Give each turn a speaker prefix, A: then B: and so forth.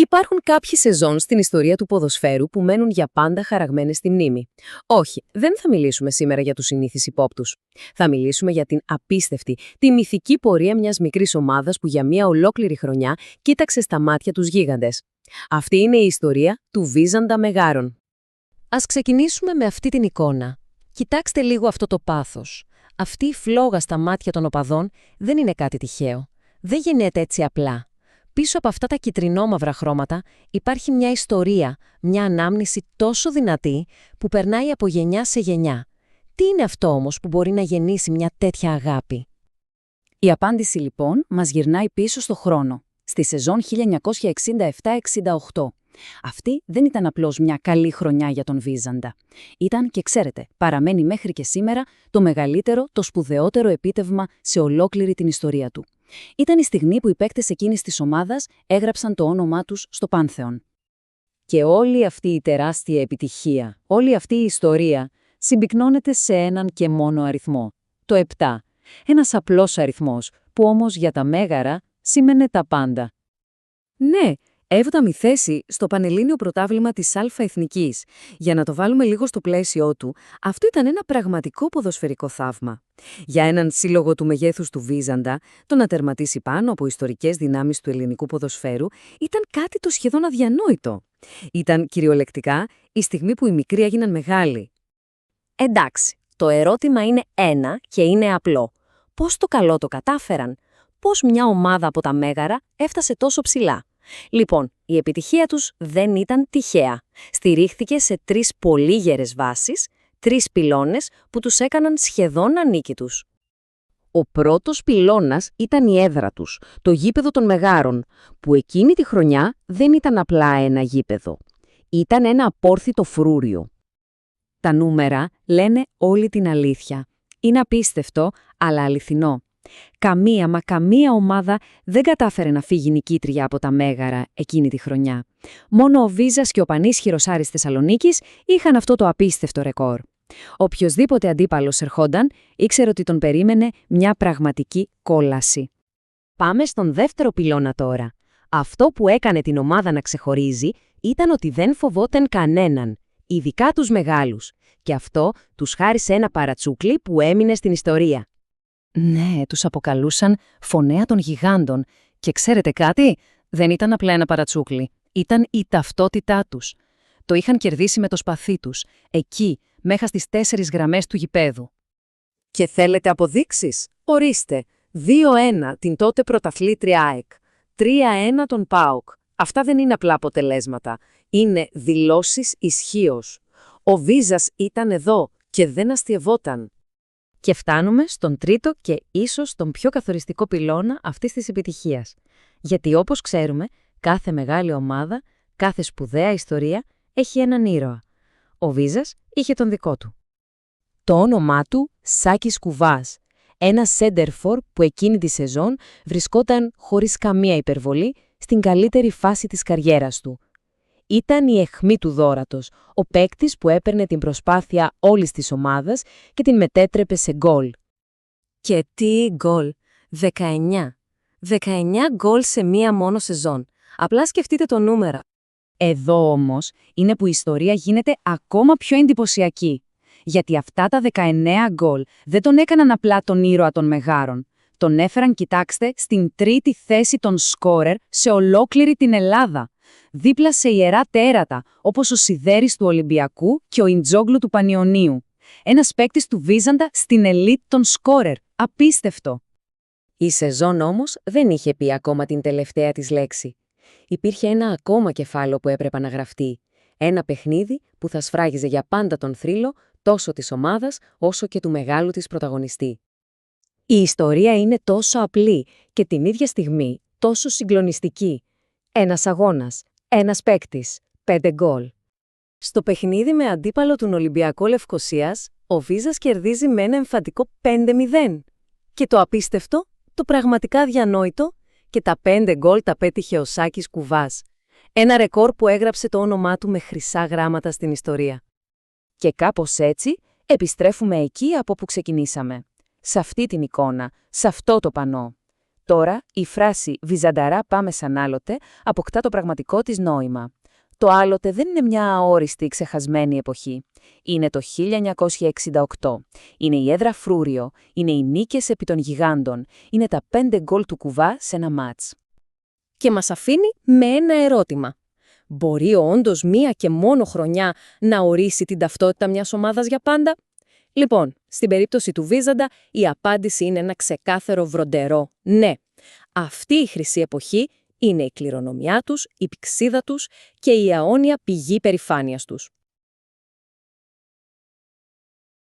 A: Υπάρχουν κάποιοι σεζόν στην ιστορία του ποδοσφαίρου που μένουν για πάντα χαραγμένες στη μνήμη. Όχι, δεν θα μιλήσουμε σήμερα για τους συνήθεις υπόπτους. Θα μιλήσουμε για την απίστευτη, τη μυθική πορεία μιας μικρής ομάδας που για μια ολόκληρη χρονιά κοίταξε στα μάτια τους γίγαντες. Αυτή είναι η ιστορία του Βίζαντα Μεγάρων.
B: Ας ξεκινήσουμε με αυτή την εικόνα. Κοιτάξτε λίγο αυτό το πάθος. Αυτή η φλόγα στα μάτια των οπαδών δεν είναι κάτι τυχαίο. Δεν γεννιέται έτσι απλά. Πίσω από αυτά τα κυτρινόμαυρα χρώματα υπάρχει μια ιστορία, μια ανάμνηση τόσο δυνατή που περνάει από γενιά σε γενιά. Τι είναι αυτό όμως που μπορεί να γεννήσει μια τέτοια αγάπη?
C: Η απάντηση λοιπόν μας γυρνάει πίσω στο χρόνο, στη σεζόν 1967-68. Αυτή δεν ήταν απλώς μια καλή χρονιά για τον Βίζαντα. Ήταν, και ξέρετε, παραμένει μέχρι και σήμερα το μεγαλύτερο, το σπουδαιότερο επίτευγμα σε ολόκληρη την ιστορία του. Ήταν η στιγμή που οι παίκτες εκείνης της ομάδας έγραψαν το όνομά τους στο Πάνθεον.
B: Και όλη αυτή η τεράστια επιτυχία, όλη αυτή η ιστορία συμπυκνώνεται σε έναν και μόνο αριθμό, το 7. Ένας απλός αριθμός, που όμως για τα μέγαρα σήμαινε τα πάντα.
A: Ναι, 7η θέση στο Πανελλήνιο Πρωτάθλημα της Εθνικής. Για να το βάλουμε λίγο στο πλαίσιο του, αυτό ήταν ένα πραγματικό ποδοσφαιρικό θαύμα. Για έναν σύλλογο του μεγέθους του Βίζαντα, το να τερματίσει πάνω από ιστορικές δυνάμεις του ελληνικού ποδοσφαίρου ήταν κάτι το σχεδόν αδιανόητο. Ήταν κυριολεκτικά η στιγμή που οι μικροί έγιναν μεγάλοι.
D: Εντάξει, το ερώτημα είναι ένα και είναι απλό. Πώς το καλό το κατάφεραν? Πώς μια ομάδα από τα μέγαρα έφτασε τόσο ψηλά? Λοιπόν, η επιτυχία τους δεν ήταν τυχαία. Στηρίχθηκε σε 3 πολύ γερές βάσεις, 3 πυλώνες που τους έκαναν σχεδόν ανίκητους.
B: Ο πρώτος πυλώνας ήταν η έδρα τους, το γήπεδο των Μεγάρων, που εκείνη τη χρονιά δεν ήταν απλά ένα γήπεδο. Ήταν ένα απόρθητο φρούριο.
C: Τα νούμερα λένε όλη την αλήθεια. Είναι απίστευτο, αλλά αληθινό. Καμία ομάδα δεν κατάφερε να φύγει νικήτρια από τα μέγαρα εκείνη τη χρονιά. Μόνο ο Βίζας και ο πανίσχυρος Άρης Θεσσαλονίκης είχαν αυτό το απίστευτο ρεκόρ. Οποιοσδήποτε αντίπαλος ερχόταν, ήξερε ότι τον περίμενε μια πραγματική κόλαση.
D: Πάμε στον δεύτερο πυλώνα τώρα. Αυτό που έκανε την ομάδα να ξεχωρίζει ήταν ότι δεν φοβόταν κανέναν, ειδικά τους μεγάλους. Και αυτό τους χάρισε ένα παρατσούκλι που έμεινε στην ιστορία.
C: Ναι, τους αποκαλούσαν φωνέα των γιγάντων. Και ξέρετε κάτι? Δεν ήταν απλά ένα παρατσούκλι. Ήταν η ταυτότητά τους. Το είχαν κερδίσει με το σπαθί τους, εκεί, μέσα στις 4 γραμμές του γηπέδου.
A: Και θέλετε αποδείξεις? Ορίστε, 2-1 την τότε πρωταθλήτρια ΑΕΚ, 3-1 τον ΠΑΟΚ. Αυτά δεν είναι απλά αποτελέσματα. Είναι δηλώσεις ισχύως. Ο Βίζας ήταν εδώ και δεν αστειευόταν.
B: Και φτάνουμε στον τρίτο και ίσως τον πιο καθοριστικό πυλώνα αυτής της επιτυχίας. Γιατί όπως ξέρουμε, κάθε μεγάλη ομάδα, κάθε σπουδαία ιστορία έχει έναν ήρωα. Ο Βίζας είχε τον δικό του. Το όνομά του Σάκης Κουβάς, ένα σέντερφορ που εκείνη τη σεζόν βρισκόταν χωρίς καμία υπερβολή στην καλύτερη φάση της καριέρας του. Ήταν η αιχμή του δώρατος, ο παίκτης που έπαιρνε την προσπάθεια όλης της ομάδας και την μετέτρεπε σε γκολ.
D: Και τι γκολ! 19. 19 γκολ σε μία μόνο σεζόν. Απλά σκεφτείτε το νούμερο.
C: Εδώ όμως είναι που η ιστορία γίνεται ακόμα πιο εντυπωσιακή. Γιατί αυτά τα 19 γκολ δεν τον έκαναν απλά τον ήρωα των μεγάρων. Τον έφεραν, κοιτάξτε, στην 3η θέση των σκόρερ σε ολόκληρη την Ελλάδα. Δίπλα σε ιερά τέρατα, όπως ο Σιδέρης του Ολυμπιακού και ο Ιντζόγλου του Πανιωνίου. Ένας παίκτης του Βίζαντα στην ελίτ των σκόρερ. Απίστευτο!
B: Η σεζόν όμως δεν είχε πει ακόμα την τελευταία της λέξη. Υπήρχε ένα ακόμα κεφάλαιο που έπρεπε να γραφτεί. Ένα παιχνίδι που θα σφράγιζε για πάντα τον θρύλο τόσο της ομάδας όσο και του μεγάλου της πρωταγωνιστή.
D: Η ιστορία είναι τόσο απλή και την ίδια στιγμή τόσο συγκλονιστική. Ένας αγώνας, ένας παίκτης, 5 γκολ. Στο παιχνίδι με αντίπαλο τον Ολυμπιακό Λευκωσίας, ο Βίζας κερδίζει με ένα εμφαντικό 5-0. Και το απίστευτο, το πραγματικά διανόητο, και τα 5 γκολ τα πέτυχε ο Σάκης Κουβάς. Ένα ρεκόρ που έγραψε το όνομά του με χρυσά γράμματα στην ιστορία.
C: Και κάπως έτσι επιστρέφουμε εκεί από που ξεκινήσαμε. Σε αυτή την εικόνα, σε αυτό το πανό.
B: Τώρα, η φράση «Βυζανταρά πάμε σαν άλλοτε» αποκτά το πραγματικό της νόημα. Το άλλοτε δεν είναι μια αόριστη ξεχασμένη εποχή. Είναι το 1968. Είναι η έδρα Φρούριο. Είναι οι νίκες επί των γιγάντων. Είναι τα 5 γκολ του Κουβά σε ένα μάτς.
D: Και μας αφήνει με ένα ερώτημα. Μπορεί όντως μία και μόνο χρονιά να ορίσει την ταυτότητα μιας ομάδας για πάντα? Λοιπόν, στην περίπτωση του Βίζαντα, η απάντηση είναι ένα ξεκάθαρο βροντερό ναι. Αυτή η χρυσή εποχή είναι η κληρονομιά τους, η πυξίδα τους και η αιώνια πηγή περηφάνειας τους.